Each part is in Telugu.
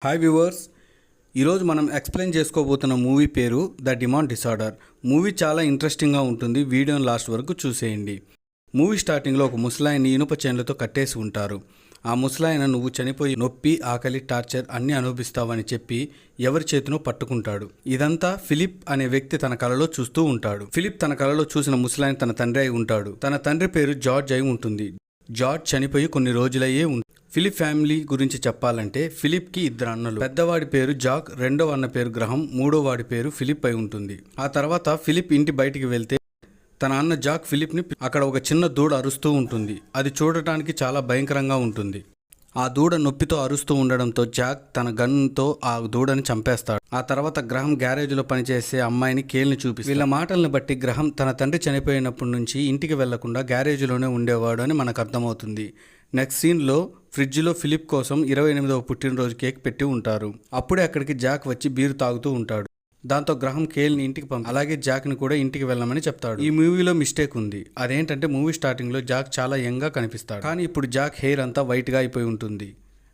హాయ్ వ్యూవర్స్, ఈరోజు మనం ఎక్స్ప్లెయిన్ చేసుకోబోతున్న మూవీ పేరు ద డిమాండ్ డిసార్డర్. మూవీ చాలా ఇంట్రెస్టింగ్గా ఉంటుంది. వీడియోని లాస్ట్ వరకు చూసేయండి. మూవీ స్టార్టింగ్లో ఒక ముసలాయన్ని ఇనుప చైన్లతో కట్టేసి ఉంటారు. ఆ ముసలాయన నువ్వు చనిపోయి నొప్పి, ఆకలి, టార్చర్ అన్నీ అనుభవిస్తావని చెప్పి ఎవరి చేతినో పట్టుకుంటాడు. ఇదంతా ఫిలిప్ అనే వ్యక్తి తన కలలో చూస్తూ ఉంటాడు. ఫిలిప్ తన కలలో చూసిన ముసలాయన తన తండ్రి అయి ఉంటాడు. తన తండ్రి పేరు జార్జ్ అయి ఉంటుంది. జార్జ్ చనిపోయి కొన్ని రోజులయ్యే ఉంటుంది. ఫిలిప్ ఫ్యామిలీ గురించి చెప్పాలంటే ఫిలిప్కి ఇద్దరు అన్నలు. పెద్దవాడి పేరు జాక్, రెండవ అన్న పేరు గ్రహం, మూడో వాడి పేరు ఫిలిప్ అయి ఉంటుంది. ఆ తర్వాత ఫిలిప్ ఇంటి బయటికి వెళ్తే తన అన్న జాక్ ఫిలిప్ని అక్కడ ఒక చిన్న దూడ అరుస్తూ ఉంటుంది. అది చూడటానికి చాలా భయంకరంగా ఉంటుంది. ఆ దూడ నొప్పితో అరుస్తూ ఉండడంతో జాక్ తన గన్తో ఆ దూడని చంపేస్తాడు. ఆ తర్వాత గ్రహం గ్యారేజ్లో పనిచేసే అమ్మాయిని కేల్ని చూపిస్తాడు. వీళ్ళ మాటలను బట్టి గ్రహం తన తండ్రి చనిపోయినప్పటి నుంచి ఇంటికి వెళ్లకుండా గ్యారేజ్లోనే ఉండేవాడు అని మనకు అర్థమవుతుంది. నెక్స్ట్ సీన్లో ఫ్రిడ్జ్లో ఫిలిప్ కోసం 28వ పుట్టినరోజు కేక్ పెట్టి ఉంటారు. అప్పుడే అక్కడికి జాక్ వచ్చి బీరు తాగుతూ ఉంటాడు. దాంతో గ్రహం కేల్ని ఇంటికి అలాగే జాక్ని కూడా ఇంటికి వెళ్ళమని చెప్తాడు. ఈ మూవీలో మిస్టేక్ ఉంది. అదేంటంటే మూవీ స్టార్టింగ్లో జాక్ చాలా యంగ్గా కనిపిస్తాడు, కానీ ఇప్పుడు జాక్ హెయిర్ అంతా వైట్గా అయిపోయి ఉంటుంది.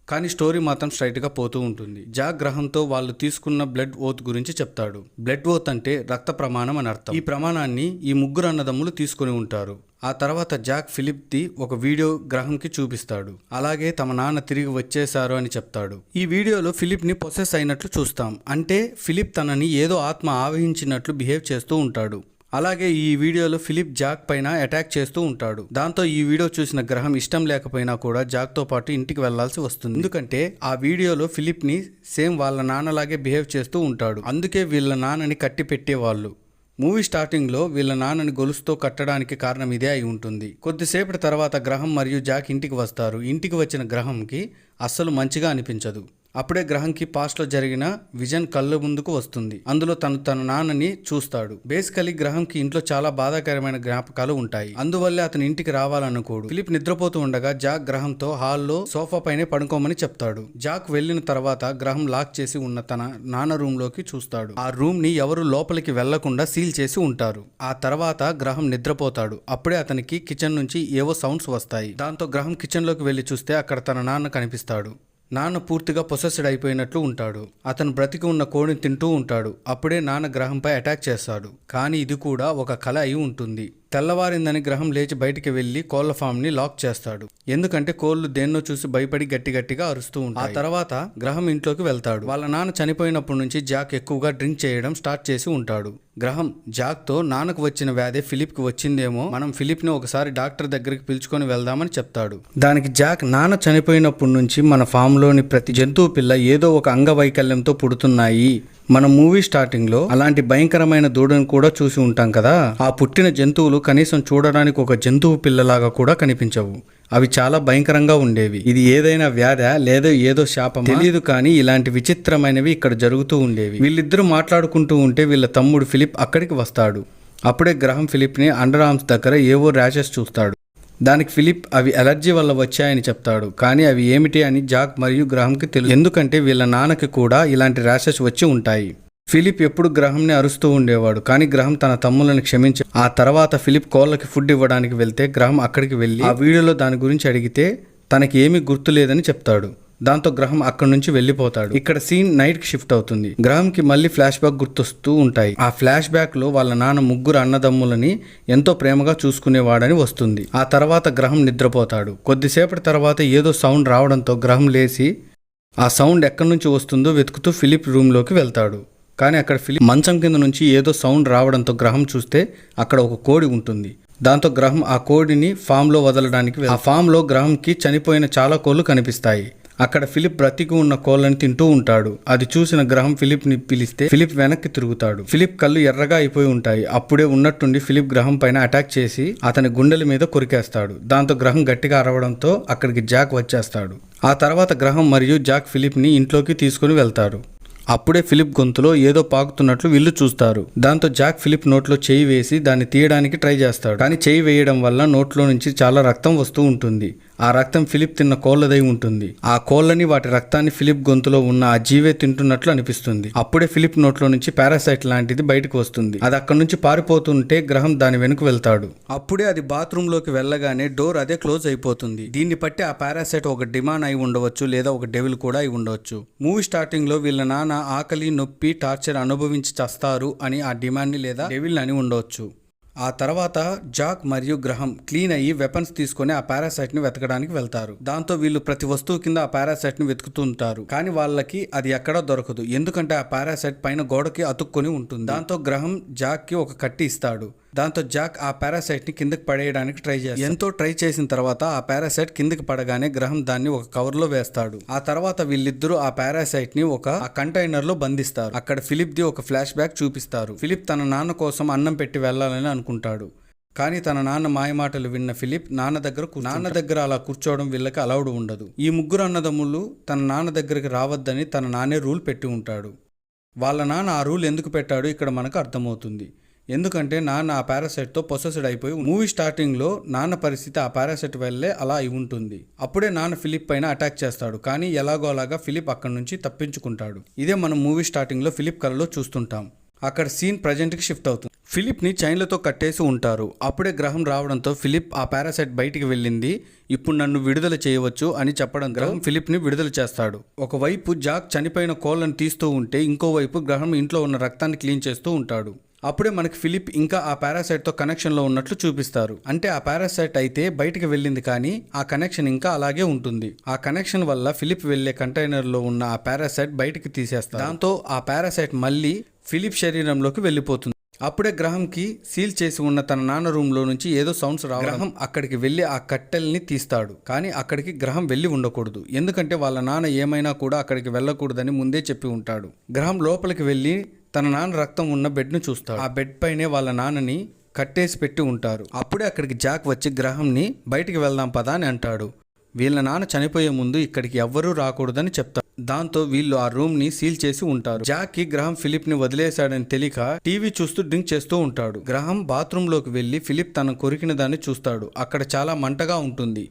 కానీ స్టోరీ మాత్రం స్ట్రైట్గా పోతూ ఉంటుంది. జాక్ గ్రహంతో వాళ్ళు తీసుకున్న బ్లడ్ ఓత్ గురించి చెప్తాడు. బ్లడ్ ఓత్ అంటే రక్త ప్రమాణం అని అర్థం. ఈ ప్రమాణాన్ని ఈ ముగ్గురు అన్నదమ్ములు తీసుకుని ఉంటారు. ఆ తర్వాత జాక్ ఫిలిప్ది ఒక వీడియో గ్రహంకి చూపిస్తాడు. అలాగే తమ నాన్న తిరిగి వచ్చేశారు అని చెప్తాడు. ఈ వీడియోలో ఫిలిప్ని పొసెస్ అయినట్లు చూస్తాం. అంటే ఫిలిప్ తనని ఏదో ఆత్మ ఆవహించినట్లు బిహేవ్ చేస్తూ ఉంటాడు. అలాగే ఈ వీడియోలో ఫిలిప్ జాక్ పైన అటాక్ చేస్తూ ఉంటాడు. దాంతో ఈ వీడియో చూసిన గ్రహం ఇష్టం లేకపోయినా కూడా జాక్తో పాటు ఇంటికి వెళ్లాల్సి వస్తుంది. ఎందుకంటే ఆ వీడియోలో ఫిలిప్ని సేమ్ వాళ్ళ నాన్నలాగే బిహేవ్ చేస్తూ ఉంటాడు. అందుకే వీళ్ళ నాన్నని కట్టి పెట్టేవాళ్ళు. మూవీ స్టార్టింగ్లో వీళ్ళ నాన్నని గొలుసుతో కట్టడానికి కారణం ఇదే అయి ఉంటుంది. కొద్దిసేపటి తర్వాత గ్రహం మరియు జాక్ ఇంటికి వస్తారు. ఇంటికి వచ్చిన గ్రహంకి అస్సలు మంచిగా అనిపించదు. అప్పుడే గ్రహంకి పాస్ట్లో జరిగిన విజన్ కళ్ళ ముందుకు వస్తుంది. అందులో తన నాన్నని చూస్తాడు. బేసికలీ గ్రహంకి ఇంట్లో చాలా బాధాకరమైన జ్ఞాపకాలు ఉంటాయి. అందువల్లే అతను ఇంటికి రావాలనుకోడు. ఫిలిప్ నిద్రపోతూ ఉండగా జాక్ గ్రహంతో హాల్లో సోఫా పైనే పడుకోమని చెప్తాడు. జాక్ వెళ్లిన తర్వాత గ్రహం లాక్ చేసి ఉన్న తన నాన్న రూమ్ లోకి చూస్తాడు. ఆ రూమ్ ని ఎవరు లోపలికి వెళ్లకుండా సీల్ చేసి ఉంటారు. ఆ తర్వాత గ్రహం నిద్రపోతాడు. అప్పుడే అతనికి కిచెన్ నుంచి ఏవో సౌండ్స్ వస్తాయి. దాంతో గ్రహం కిచెన్ లోకి వెళ్లి చూస్తే అక్కడ తన నాన్న కనిపిస్తాడు. నాన్న పూర్తిగా పొసెస్డ్ అయిపోయినట్లు ఉంటాడు. అతను బ్రతికి ఉన్న కోడిని తింటూ ఉంటాడు. అప్పుడే నాన్న గ్రహంపై అటాక్ చేస్తాడు. కానీ ఇది కూడా ఒక కల అయి ఉంటుంది. తెల్లవారిందని గ్రహం లేచి బయటికి వెళ్లి కోళ్ల ఫామ్ ని లాక్ చేస్తాడు. ఎందుకంటే కోళ్లు దేన్నో చూసి భయపడి గట్టిగా అరుస్తూ ఉంటాయి. ఆ తర్వాత గ్రహం ఇంట్లోకి వెళ్తాడు. వాళ్ళ నాన్న చనిపోయినప్పటి నుంచి జాక్ ఎక్కువగా డ్రింక్ చేయడం స్టార్ట్ చేసి ఉంటాడు. గ్రహం జాక్ తో నాన్నకు వచ్చిన వ్యాధి ఫిలిప్ కి వచ్చిందేమో, మనం ఫిలిప్ ని ఒకసారి డాక్టర్ దగ్గరికి పిలుచుకొని వెళ్దామని చెప్తాడు. దానికి జాక్, నాన్న చనిపోయినప్పటి నుంచి మన ఫామ్ లోని ప్రతి జంతువు పిల్ల ఏదో ఒక అంగవైకల్యంతో పుడుతున్నాయి. మన మూవీ స్టార్టింగ్ లో అలాంటి భయంకరమైన దూడను కూడా చూసి ఉంటాం కదా. ఆ పుట్టిన జంతువులు కనీసం చూడడానికి ఒక జంతువు పిల్లలాగా కూడా కనిపించవు. అవి చాలా భయంకరంగా ఉండేవి. ఇది ఏదైనా వ్యాధ లేదా ఏదో శాపం తెలియదు, కానీ ఇలాంటి విచిత్రమైనవి ఇక్కడ జరుగుతూ ఉండేవి. వీళ్ళిద్దరూ మాట్లాడుకుంటూ ఉంటే వీళ్ళ తమ్ముడు ఫిలిప్ అక్కడికి వస్తాడు. అప్పుడే గ్రహం ఫిలిప్ ని అండర్ ఆర్మ్స్ దగ్గర ఏవో ర్యాషెస్ చూస్తాడు. దానికి ఫిలిప్ అవి అలర్జీ వల్ల వచ్చాయని చెప్తాడు. కానీ అవి ఏమిటి అని జాక్ మరియు గ్రహంకి తెలుసు. ఎందుకంటే వీళ్ళ నాన్నకి కూడా ఇలాంటి ర్యాషెస్ వచ్చి ఉంటాయి. ఫిలిప్ ఎప్పుడు గ్రహంని అరుస్తూ ఉండేవాడు, కానీ గ్రహం తన తమ్ములను క్షమించి ఆ తర్వాత ఫిలిప్ కోళ్ళకి ఫుడ్ ఇవ్వడానికి వెళ్తే గ్రహం అక్కడికి వెళ్ళి ఆ వీడియోలో దాని గురించి అడిగితే తనకి ఏమీ గుర్తు లేదని చెప్తాడు. దాంతో గ్రహం అక్కడి నుంచి వెళ్లిపోతాడు. ఇక్కడ సీన్ నైట్ కి షిఫ్ట్ అవుతుంది. గ్రహంకి మళ్ళీ ఫ్లాష్ బ్యాక్ గుర్తొస్తూ ఉంటాయి. ఆ ఫ్లాష్ బ్యాక్ లో వాళ్ళ నాన్న ముగ్గురు అన్నదమ్ములని ఎంతో ప్రేమగా చూసుకునేవాడని వస్తుంది. ఆ తర్వాత గ్రహం నిద్రపోతాడు. కొద్దిసేపటి తర్వాత ఏదో సౌండ్ రావడంతో గ్రహం లేచి ఆ సౌండ్ ఎక్కడి నుంచి వస్తుందో వెతుకుతూ ఫిలిప్ రూమ్ లోకి వెళ్తాడు. కానీ అక్కడ ఫిలిప్ మంచం కింద నుంచి ఏదో సౌండ్ రావడంతో గ్రహం చూస్తే అక్కడ ఒక కోడి ఉంటుంది. దాంతో గ్రహం ఆ కోడిని ఫామ్ లో వదలడానికి ఆ ఫామ్ లో గ్రహంకి చనిపోయిన చాలా కోళ్లు కనిపిస్తాయి. అక్కడ ఫిలిప్ బ్రతికి ఉన్న కోళ్ళని తింటూ ఉంటాడు. అది చూసిన గ్రహం ఫిలిప్ ని పిలిస్తే ఫిలిప్ వెనక్కి తిరుగుతాడు. ఫిలిప్ కళ్ళు ఎర్రగా అయిపోయి ఉంటాయి. అప్పుడే ఉన్నట్టుండి ఫిలిప్ గ్రహం పైన అటాక్ చేసి అతని గుండెల మీద కొరికేస్తాడు. దాంతో గ్రహం గట్టిగా అరవడంతో అక్కడికి జాక్ వచ్చేస్తాడు. ఆ తర్వాత గ్రహం మరియు జాక్ ఫిలిప్ ని ఇంట్లోకి తీసుకుని వెళ్తారు. అప్పుడే ఫిలిప్ గొంతులో ఏదో పాకుతున్నట్లు వీళ్ళు చూస్తారు. దాంతో జాక్ ఫిలిప్ నోట్లో చేయి వేసి దాన్ని తీయడానికి ట్రై చేస్తాడు. కానీ చేయి వేయడం వల్ల నోట్లో నుంచి చాలా రక్తం వస్తూ ఉంటుంది. ఆ రక్తం ఫిలిప్ తిన్న కోళ్లదై ఉంటుంది. ఆ కోళ్లని వాటి రక్తాన్ని ఫిలిప్ గొంతులో ఉన్న ఆ జీవే తింటున్నట్లు అనిపిస్తుంది. అప్పుడే ఫిలిప్ నోట్లో నుంచి పారాసైట్ లాంటిది బయటకు వస్తుంది. అది అక్కడి నుంచి పారిపోతుంటే గ్రహం దాని వెనుక వెళ్తాడు. అప్పుడే అది బాత్రూమ్ లోకి వెళ్ళగానే డోర్ అదే క్లోజ్ అయిపోతుంది. దీన్ని బట్టి ఆ పారాసైట్ ఒక డిమాన్ అయి ఉండవచ్చు, లేదా ఒక డెవిల్ కూడా అయి ఉండవచ్చు. మూవీ స్టార్టింగ్ లో వీళ్ళ నాన్న ఆకలి, నొప్పి, టార్చర్ అనుభవించి చస్తారు అని ఆ డిమాండ్ ని లేదా డెవిల్ అని ఉండవచ్చు. ఆ తర్వాత జాక్ మరియు గ్రహం క్లీన్ అయ్యి వెపన్స్ తీసుకొని ఆ పారాసైట్ ని వెతకడానికి వెళ్తారు. దాంతో వీళ్ళు ప్రతి వస్తువు కింద ఆ పారాసైట్ ని వెతుకుతుంటారు. కానీ వాళ్ళకి అది ఎక్కడా దొరకదు, ఎందుకంటే ఆ పారాసైట్ పైన గోడకి అతుక్కొని ఉంటుంది. దాంతో గ్రహం జాక్ కి ఒక కట్టి ఇస్తాడు. దాంతో జాక్ ఆ పారాసైట్ ని కిందకి పడేయడానికి ట్రై చేస్తాడు. ఎంతో ట్రై చేసిన తర్వాత ఆ పారాసైట్ కిందకి పడగానే గ్రహం దాన్ని ఒక కవర్ లో వేస్తాడు. ఆ తర్వాత వీళ్ళిద్దరూ ఆ పారాసైట్ ని ఒక కంటైనర్ లో బంధిస్తారు. అక్కడ ఫిలిప్ ది ఒక ఫ్లాష్ బ్యాక్ చూపిస్తారు. ఫిలిప్ తన నాన్న కోసం అన్నం పెట్టి వెళ్లాలని అనుకుంటాడు. కానీ తన నాన్న మాయమాటలు విన్న ఫిలిప్ నాన్న దగ్గర అలా కూర్చోవడం వీళ్ళకి అలౌడ్ ఉండదు. ఈ ముగ్గురు అన్నదమ్ములు తన నాన్న దగ్గరికి రావద్దని తన నాన్నే రూల్ పెట్టి ఉంటాడు. వాళ్ళ నాన్న ఆ రూల్ ఎందుకు పెట్టాడో ఇక్కడ మనకు అర్థమవుతుంది. ఎందుకంటే నాన్న ఆ పారాసైట్తో పొసెస్డ్ అయిపోయి మూవీ స్టార్టింగ్లో నాన్న పరిస్థితి ఆ పారాసైట్ వల్లే అలా అయి ఉంటుంది. అప్పుడే నాన్న ఫిలిప్ పైన అటాక్ చేస్తాడు. కానీ ఎలాగో అలాగా ఫిలిప్ అక్కడి నుంచి తప్పించుకుంటాడు. ఇదే మనం మూవీ స్టార్టింగ్లో ఫిలిప్ కలలో చూస్తుంటాం. అక్కడ సీన్ ప్రజెంట్కి షిఫ్ట్ అవుతుంది. ఫిలిప్ని చైన్లతో కట్టేసి ఉంటారు. అప్పుడే గ్రహం రావడంతో ఫిలిప్ ఆ పారాసైట్ బయటికి వెళ్ళింది, ఇప్పుడు నన్ను విడుదల చేయవచ్చు అని చెప్పడం గ్రహం ఫిలిప్ని విడుదల చేస్తాడు. ఒకవైపు జాక్ చనిపోయిన కోళ్లను తీస్తూ ఉంటే ఇంకోవైపు గ్రహం ఇంట్లో ఉన్న రక్తాన్ని క్లీన్ చేస్తూ ఉంటాడు. అప్పుడే మనకి ఫిలిప్ ఇంకా ఆ పారాసైట్తో కనెక్షన్లో ఉన్నట్లు చూపిస్తారు. అంటే ఆ పారాసైట్ అయితే బయటికి వెళ్ళింది, కానీ ఆ కనెక్షన్ ఇంకా అలాగే ఉంటుంది. ఆ కనెక్షన్ వల్ల ఫిలిప్ వెళ్లే కంటైనర్లో ఉన్న ఆ పారాసైట్ బయటికి తీసేస్తారు. దాంతో ఆ పారాసైట్ మళ్ళీ ఫిలిప్ శరీరంలోకి వెళ్ళిపోతుంది. అప్పుడే గ్రహంకి సీల్ చేసి ఉన్న తన నాన్న రూమ్ లో నుంచి ఏదో సౌండ్స్ రావడం, గ్రహం అక్కడికి వెళ్లి ఆ కట్టెల్ని తీస్తాడు. కానీ అక్కడికి గ్రహం వెళ్లి ఉండకూడదు, ఎందుకంటే వాళ్ళ నాన్న ఏమైనా కూడా అక్కడికి వెళ్ళకూడదని ముందే చెప్పి ఉంటాడు. గ్రహం లోపలికి వెళ్లి తన నాన్న రక్తం ఉన్న బెడ్ ను చూస్తాడు. ఆ బెడ్ పైనే వాళ్ళ నాన్నని కట్టేసి పెట్టి ఉంటారు. అప్పుడే అక్కడికి జాక్ వచ్చి గ్రహంని బయటికి వెళ్దాం పదా అని అంటాడు. వీళ్ళ నాన్న చనిపోయే ముందు ఇక్కడికి ఎవ్వరూ రాకూడదని చెప్తారు. దాంతో వీళ్ళు ఆ రూమ్ ని సీల్ చేసి ఉంటారు. జాక్ కి గ్రహం ఫిలిప్ ని వదిలేశాడని తెలియక టీవీ చూస్తూ డ్రింక్ చేస్తూ ఉంటాడు. గ్రహం బాత్రూమ్ లోకి వెళ్లి ఫిలిప్ తన కొరికిన దాన్ని చూస్తాడు. అక్కడ చాలా మంటగా ఉంటుంది.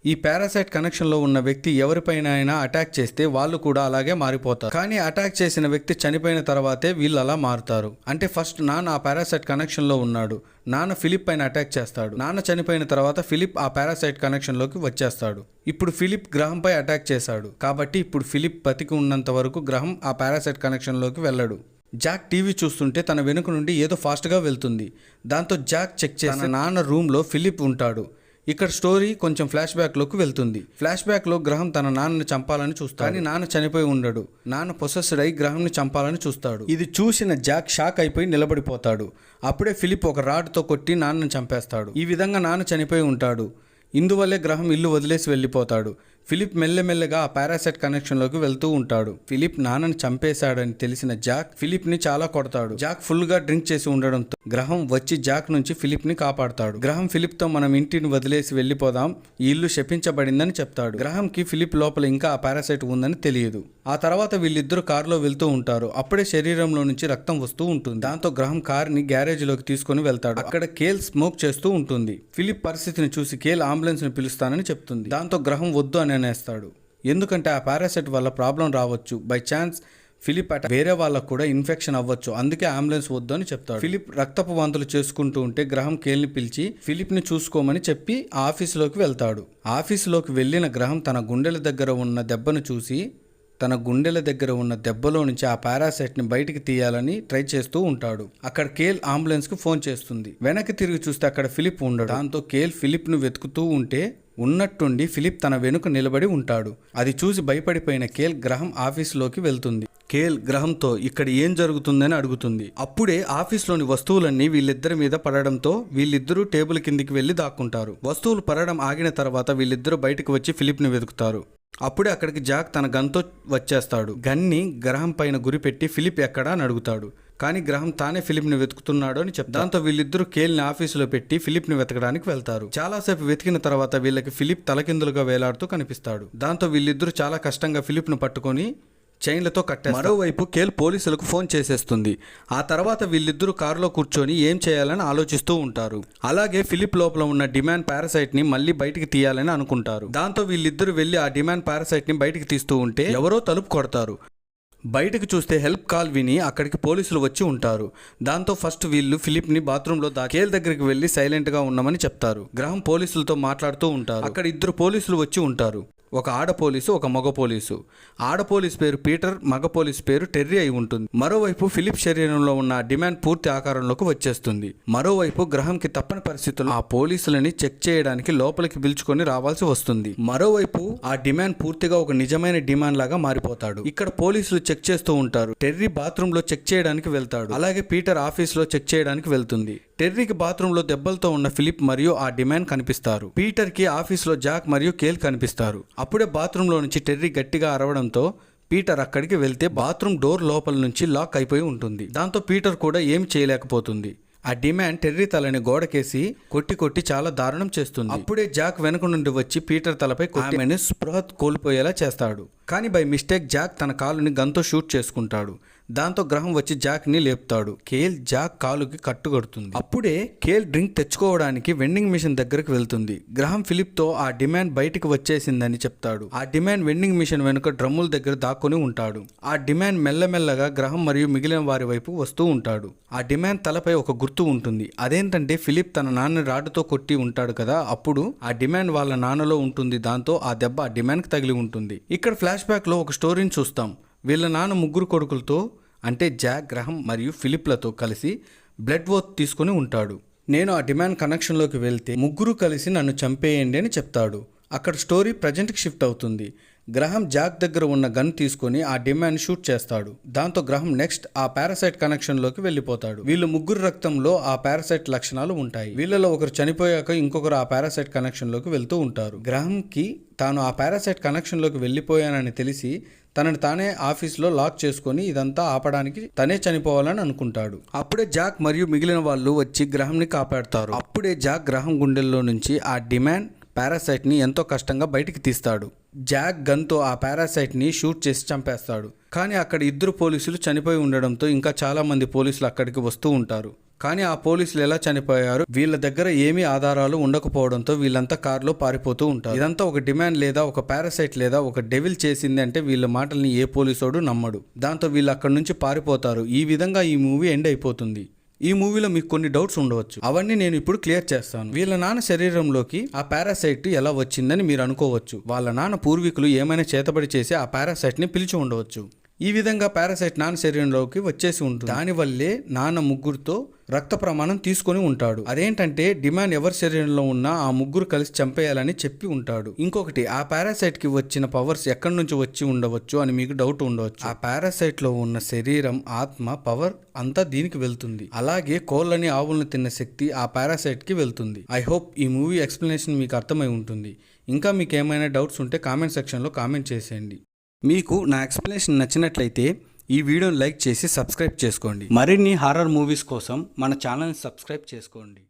ఈ పారాసైట్ కనెక్షన్ లో ఉన్న వ్యక్తి ఎవరిపైన అయినా అటాక్ చేస్తే వాళ్ళు కూడా అలాగే మారిపోతారు. కానీ అటాక్ చేసిన వ్యక్తి చనిపోయిన తర్వాతే వీళ్ళు అలా మారుతారు. అంటే ఫస్ట్ నాన్న ఆ పారాసైట్ కనెక్షన్ లో ఉన్నాడు. నాన్న ఫిలిప్ పైన అటాక్ చేస్తాడు. నాన్న చనిపోయిన తర్వాత ఫిలిప్ ఆ పారాసైట్ కనెక్షన్ లోకి వచ్చేస్తాడు. ఇప్పుడు ఫిలిప్ గ్రహం పై అటాక్ చేశాడు కాబట్టి ఇప్పుడు ఫిలిప్ బతికి ఉన్నంత వరకు గ్రహం ఆ పారాసైట్ కనెక్షన్ లోకి వెళ్ళడు. జాక్ టీవీ చూస్తుంటే తన వెనుక నుండి ఏదో ఫాస్ట్ గా వెళ్తుంది. దాంతో జాక్ చెక్ చేసి తన నాన్న రూమ్ లో ఫిలిప్ ఉంటాడు. ఇక్కడ స్టోరీ కొంచెం ఫ్లాష్ బ్యాక్ లోకి వెళ్తుంది. ఫ్లాష్ బ్యాక్ లో గ్రహం తన నాన్నని చంపాలని చూస్తాడు. కానీ నాన్న చనిపోయి ఉండడు. నాన్న పొసెస్డ్ అయి గ్రహంని చంపాలని చూస్తాడు. ఇది చూసిన జాక్ షాక్ అయిపోయి నిలబడిపోతాడు. అప్పుడే ఫిలిప్ ఒక రాడ్ తో కొట్టి నాన్నని చంపేస్తాడు. ఈ విధంగా నాన్న చనిపోయి ఉంటాడు. ఇందువల్లే గ్రహం ఇల్లు వదిలేసి వెళ్ళిపోతాడు. ఫిలిప్ మెల్లమెల్లగా ఆ పారాసైట్ కనెక్షన్ లోకి వెళ్తూ ఉంటాడు. ఫిలిప్ నాన్నని చంపేశాడని తెలిసిన జాక్ ఫిలిప్ ని చాలా కొడతాడు. జాక్ ఫుల్ గా డ్రింక్ చేసి ఉండడంతో గ్రహం వచ్చి జాక్ నుంచి ఫిలిప్ ని కాపాడతాడు. గ్రహం ఫిలిప్ తో మనం ఇంటిని వదిలేసి వెళ్ళిపోదాం, ఈ ఇల్లు శపించబడిందని చెప్తాడు. గ్రహం కి ఫిలిప్ లోపల ఇంకా ఆ పారాసైట్ ఉందని తెలియదు. ఆ తర్వాత వీళ్ళిద్దరు కారులో వెళ్తూ ఉంటారు. అప్పుడే శరీరంలో నుంచి రక్తం వస్తూ ఉంటుంది. దాంతో గ్రహం కార్ ని గ్యారేజ్ లోకి తీసుకుని వెళ్తాడు. అక్కడ కేల్ స్మోక్ చేస్తూ ఉంటుంది. ఫిలిప్ పరిస్థితిని చూసి కేల్ అంబులెన్స్ ని పిలుస్తానని చెప్తుంది. దాంతో గ్రహం వద్దు అని అనేస్తాడు. ఎందుకంటే ఆ పారాసైట్ వల్ల ప్రాబ్లం రావచ్చు, బై ఛాన్స్ ఫిలిప్ అటాక్ వేరే వాళ్ళకు కూడా ఇన్ఫెక్షన్ అవ్వచ్చు, అందుకే అంబులెన్స్ వద్దు అని చెప్తాడు. ఫిలిప్ రక్తపు వాంతులు చేసుకుంటూ ఉంటే గ్రహం కేల్ని పిలిచి ఫిలిప్ ని చూసుకోమని చెప్పి ఆఫీసులోకి వెళ్తాడు. ఆఫీసులోకి వెళ్ళిన గ్రహం తన గుండెల దగ్గర ఉన్న దెబ్బను చూసి తన గుండెల దగ్గర ఉన్న దెబ్బలో నుంచి ఆ పారాసైట్ ని బయటికి తీయాలని ట్రై చేస్తూ ఉంటాడు. అక్కడ కేల్ అంబులెన్స్ కు ఫోన్ చేస్తుంది. వెనక్కి తిరిగి చూస్తే అక్కడ ఫిలిప్ ఉండడు. దాంతో కేల్ ఫిలిప్ ను వెతుకుతూ ఉంటే ఉన్నట్టుండి ఫిలిప్ తన వెనుక నిలబడి ఉంటాడు. అది చూసి భయపడిపోయిన కేల్ గ్రహం ఆఫీసులోకి వెళ్తుంది. కేల్ గ్రహంతో ఇక్కడ ఏం జరుగుతుందని అడుగుతుంది. అప్పుడే ఆఫీస్లోని వస్తువులన్నీ వీళ్ళిద్దరి మీద పడడంతో వీళ్ళిద్దరూ టేబుల్ కిందికి వెళ్లి దాక్కుంటారు. వస్తువులు పడడం ఆగిన తర్వాత వీళ్ళిద్దరూ బయటకు వచ్చి ఫిలిప్ ని వెతుకుతారు. అప్పుడే అక్కడికి జాక్ తన గన్తో వచ్చేస్తాడు. గన్ని గ్రహం పైన గురిపెట్టి ఫిలిప్ ఎక్కడా అని అడుగుతాడు. కానీ గ్రహం తానే ఫిలిప్ ని వెతుకుతున్నాడు అని చెప్తాడు. దాంతో వీళ్ళిద్దరూ కేల్ ని ఆఫీసులో పెట్టి ఫిలిప్ ని వెతకడానికి వెళ్తారు. చాలాసేపు వెతికిన తర్వాత వీళ్ళకి ఫిలిప్ తలకిందులుగా వేలాడుతూ కనిపిస్తాడు. దాంతో వీళ్ళిద్దరూ చాలా కష్టంగా ఫిలిప్ ను పట్టుకొని చైన్లతో కట్టేస్తారు. మరోవైపు కేల్ పోలీసులకు ఫోన్ చేసేస్తుంది. ఆ తర్వాత వీళ్ళిద్దరూ కారులో కూర్చొని ఏం చేయాలని ఆలోచిస్తూ ఉంటారు. అలాగే ఫిలిప్ లోపల ఉన్న డిమాండ్ పారాసైట్ ని మళ్ళీ బయటికి తీయాలని అనుకుంటారు. దాంతో వీళ్ళిద్దరూ వెళ్లి ఆ డిమాండ్ పారాసైట్ ని బయటికి తీస్తూ ఉంటే ఎవరో తలుపు కొడతారు. బయటకు చూస్తే హెల్ప్ కాల్ విని అక్కడికి పోలీసులు వచ్చి ఉంటారు. దాంతో ఫస్ట్ వీళ్ళు ఫిలిప్ని బాత్రూంలో కేల్ దగ్గరికి వెళ్లి సైలెంట్గా ఉండమని చెప్తారు. గ్రహం పోలీసులతో మాట్లాడుతూ ఉంటారు. అక్కడ ఇద్దరు పోలీసులు వచ్చి ఉంటారు. ఒక ఆడ పోలీసు, ఒక మగ పోలీసు. ఆడ పోలీస్ పేరు పీటర్, మగ పోలీస్ పేరు టెర్రీ అయి ఉంటుంది. మరోవైపు ఫిలిప్ శరీరంలో ఉన్న డిమాండ్ పూర్తి ఆకారంలోకి వచ్చేస్తుంది. మరోవైపు గ్రహంకి తప్పని పరిస్థితుల్లో ఆ పోలీసులని చెక్ చేయడానికి లోపలికి పిలుచుకొని రావాల్సి వస్తుంది. మరోవైపు ఆ డిమాండ్ పూర్తిగా ఒక నిజమైన డిమాండ్ లాగా మారిపోతాడు. ఇక్కడ పోలీసులు చెక్ చేస్తూ ఉంటారు. టెర్రీ బాత్రూమ్ లో చెక్ చేయడానికి వెళ్తాడు. అలాగే పీటర్ ఆఫీస్ లో చెక్ చేయడానికి వెళ్తుంది. టెర్రీకి బాత్రూంలో దెబ్బలతో ఉన్న ఫిలిప్ మరియు ఆ డిమాండ్ కనిపిస్తారు. పీటర్ కి ఆఫీస్లో జాక్ మరియు కేల్ కనిపిస్తారు. అప్పుడే బాత్రూంలో నుంచి టెర్రీ గట్టిగా అరవడంతో పీటర్ అక్కడికి వెళ్తే బాత్రూమ్ డోర్ లోపల నుంచి లాక్ అయిపోయి ఉంటుంది. దాంతో పీటర్ కూడా ఏం చేయలేకపోతుంది. ఆ డిమాండ్ టెర్రీ తలని గోడకేసి కొట్టి చాలా దారుణం చేస్తుంది. అప్పుడే జాక్ వెనక నుండి వచ్చి పీటర్ తలపై ఆమెను స్పృహ కోల్పోయేలా చేస్తాడు. కానీ బై మిస్టేక్ జాక్ తన కాలుని గన్తో షూట్ చేసుకుంటాడు. దాంతో గ్రహం వచ్చి జాక్ ని లేపుతాడు. కేల్ జాక్ కాలుకి కట్టుకడుతుంది. అప్పుడే కేల్ డ్రింక్ తెచ్చుకోవడానికి వెండింగ్ మిషన్ దగ్గరకు వెళ్తుంది. గ్రహం ఫిలిప్ తో ఆ డిమాండ్ బయటికి వచ్చేసిందని చెప్తాడు. ఆ డిమాండ్ వెండింగ్ మిషన్ వెనుక డ్రమ్ముల దగ్గర దాక్కుని ఉంటాడు. ఆ డిమాండ్ మెల్లమెల్లగా గ్రహం మరియు మిగిలిన వారి వైపు వస్తూ ఉంటాడు. ఆ డిమాండ్ తలపై ఒక గుర్తు ఉంటుంది. అదేంటంటే ఫిలిప్ తన నాన్న రాడ్డుతో కొట్టి ఉంటాడు కదా, అప్పుడు ఆ డిమాండ్ వాళ్ళ నాన్నలో ఉంటుంది. దాంతో ఆ దెబ్బ ఆ డిమాండ్ కి తగిలి ఉంటుంది. ఇక్కడ ఫ్లాష్ బ్యాక్ లో ఒక స్టోరీని చూస్తాం. వీళ్ళ నాన్న ముగ్గురు కొడుకులతో అంటే జాక్, గ్రహం మరియు ఫిలిప్లతో కలిసి బ్లడ్ ఓత్ తీసుకుని ఉంటాడు. నేను ఆ డిమాండ్ కనెక్షన్లోకి వెళ్తే ముగ్గురు కలిసి నన్ను చంపేయండి అని చెప్తాడు. అక్కడ స్టోరీ ప్రజెంట్కి షిఫ్ట్ అవుతుంది. గ్రహం జాక్ దగ్గర ఉన్న గన్ తీసుకొని ఆ డిమాండ్ షూట్ చేస్తాడు. దాంతో గ్రహం నెక్స్ట్ ఆ పారాసైట్ కనెక్షన్లోకి వెళ్ళిపోతాడు. వీళ్ళు ముగ్గురు రక్తంలో ఆ పారాసైట్ లక్షణాలు ఉంటాయి. వీళ్ళలో ఒకరు చనిపోయాక ఇంకొకరు ఆ పారాసైట్ కనెక్షన్లోకి వెళ్తూ ఉంటారు. గ్రహంకి తాను ఆ పారాసైట్ కనెక్షన్లోకి వెళ్ళిపోయానని తెలిసి తనని తానే ఆఫీస్లో లాక్ చేసుకొని ఇదంతా ఆపడానికి తనే చనిపోవాలని అనుకుంటాడు. అప్పుడే జాక్ మరియు మిగిలిన వాళ్ళు వచ్చి గ్రహంని కాపాడుతారు. అప్పుడే జాక్ గ్రహం గుండెల్లో నుంచి ఆ డిమాండ్ పారాసైట్ని ఎంతో కష్టంగా బయటికి తీస్తాడు. జాక్ గన్తో ఆ పారాసైట్ని షూట్ చేసి చంపేస్తాడు. కానీ అక్కడ ఇద్దరు పోలీసులు చనిపోయి ఉండడంతో ఇంకా చాలా మంది పోలీసులు అక్కడికి వస్తూ ఉంటారు. కానీ ఆ పోలీసులు ఎలా చనిపోయారు, వీళ్ళ దగ్గర ఏమీ ఆధారాలు ఉండకపోవడంతో వీళ్ళంతా కారులో పారిపోతూ ఉంటారు. ఇదంతా ఒక డిమాండ్ లేదా ఒక పారాసైట్ లేదా ఒక డెవిల్ చేసింది అంటే వీళ్ళ మాటల్ని ఏ పోలీసోడు నమ్మడు. దాంతో వీళ్ళు అక్కడి నుంచి పారిపోతారు. ఈ విధంగా ఈ మూవీ ఎండ్ అయిపోతుంది. ఈ మూవీలో మీకు కొన్ని డౌట్స్ ఉండవచ్చు. అవన్నీ నేను ఇప్పుడు క్లియర్ చేస్తాను. వీళ్ళ నాన్న శరీరంలోకి ఆ పారాసైట్ ఎలా వచ్చిందని మీరు అనుకోవచ్చు. వాళ్ళ నాన్న పూర్వీకులు ఏమైనా చేతబడి చేసి ఆ పారాసైట్ ని పిలిచి ఉండవచ్చు. ఈ విధంగా పారాసైట్ నాన్న శరీరంలోకి వచ్చేసి ఉంటుంది. దానివల్లే నాన్న ముగ్గురుతో రక్త ప్రమాణం తీసుకొని ఉంటాడు. అదేంటంటే డిమాండ్ ఎవరి శరీరంలో ఉన్నా ఆ ముగ్గురు కలిసి చంపేయాలని చెప్పి ఉంటాడు. ఇంకొకటి, ఆ పారాసైట్ కి వచ్చిన పవర్స్ ఎక్కడి నుంచి వచ్చి ఉండవచ్చు అని మీకు డౌట్ ఉండవచ్చు. ఆ పారాసైట్ లో ఉన్న శరీరం, ఆత్మ, పవర్ అంతా దీనికి వెళ్తుంది. అలాగే కోళ్ళని, ఆవులను తిన్న శక్తి ఆ పారాసైట్ కి వెళ్తుంది. ఐ హోప్ ఈ మూవీ ఎక్స్ప్లెనేషన్ మీకు అర్థమై ఉంటుంది. ఇంకా మీకు ఏమైనా డౌట్స్ ఉంటే కామెంట్ సెక్షన్లో కామెంట్ చేసేయండి. మీకు నా ఎక్స్ప్లెనేషన్ నచ్చినట్లయితే ఈ వీడియోని లైక్ చేసి సబ్స్క్రైబ్ చేసుకోండి. మరిన్ని హారర్ మూవీస్ కోసం మన ఛానల్ని సబ్స్క్రైబ్ చేసుకోండి.